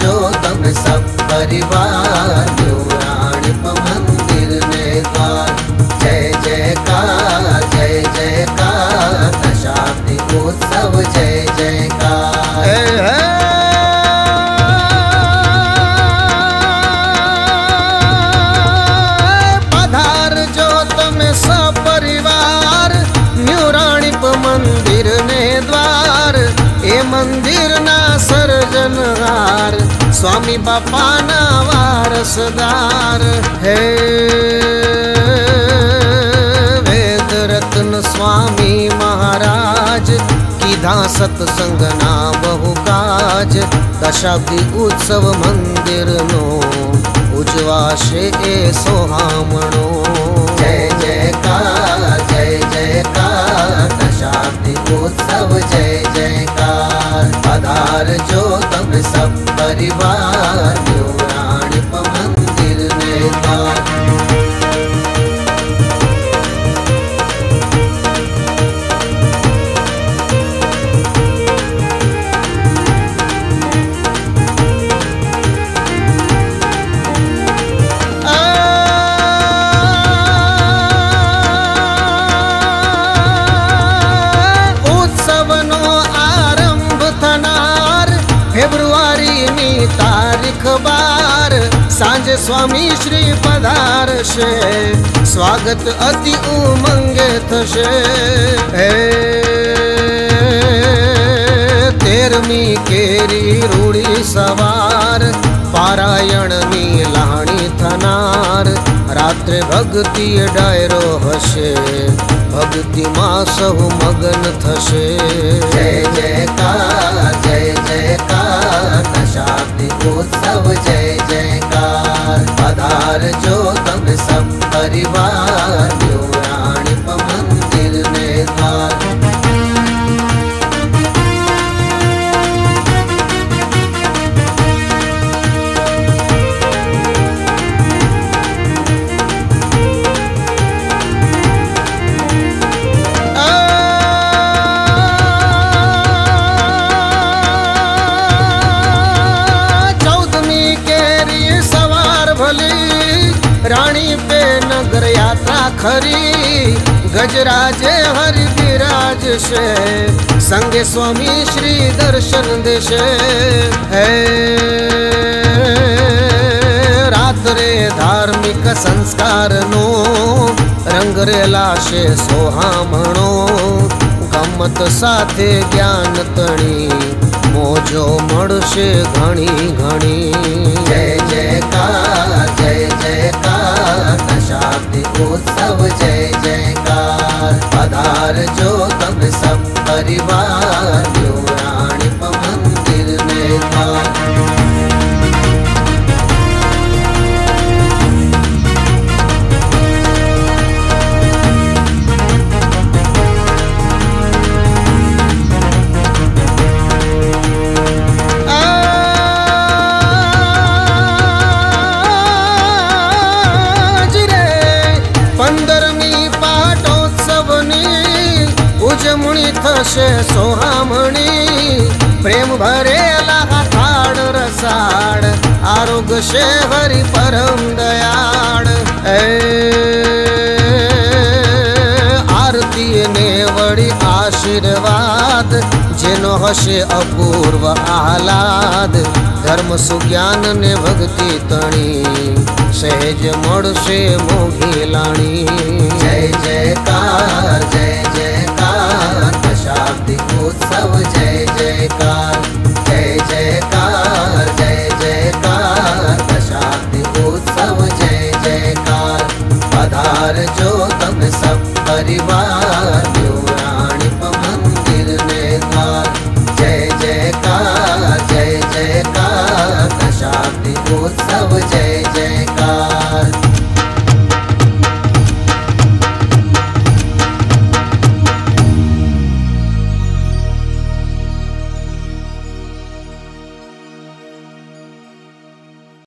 जो તમે सब परिवार न्यूराणीप मंदिर ने द्वार। जय जयकार जय जयकार दशाब्दी उत्सव जय जयकार। पधार जो તમે सपरिवार न्यूराणीप मंदिर ने द्वार। ए मंदिर ना सर्जनहार स्वामी बापा ना वारसदार है। वेद रत्न स्वामी महाराज कीधा सत्संग ना बहु काज। दशाब्दी उत्सव मंदिर नो उजवाशे ए सोहामणो। जय जयकार जय जयकार दशाब्दी उत्सव जय जयकार। पधार जो તમે सब परिवार न्यूराणीप मंदिर ने द्वार। तारीख 12 सांजे स्वामी श्री पधारशे। स्वागत अति उमंगे थशे। 13મી केरी रूड़ी सवार पारायण नी लाणी थनार। रात्रे भक्ति डायरो हशे भक्ति मां सहु मगन थशे। जय जयकार जय जयकार दशाब्दी उत्सव जय जयकार। पधार जो તમે सब परिवार न्यूराणीप मंदिर ने द्वार। रानी पे नगर यात्रा खरी गजराजे हरि विराज से। संगे स्वामी श्री दर्शन देशे। रात्रे धार्मिक संस्कार नो रंग रेलाशे सोहामणो। गमत साथे ज्ञान तणी मोजो मळशे घणी घणी। जय जयकार जय जयकार दशाब्दी उत्सव जय जयकार। पधार जो તમે सब परिवार न्यूराणीप मंदिर ने द्वार। उजमणी थशे सोहामणी प्रेम भरेला थाड़ रसाड़। आरोग्य शे हरि परम दयाड़। आरती ने वड़ी आशीर्वाद जेनो हशे अपूर्व आह्लाद। धर्म सुज्ञान ने भक्ति तणी सहज मळशे मोघी लाणी। जय जयकार जय जयकार दशाब्दी उत्सव जय जयकार।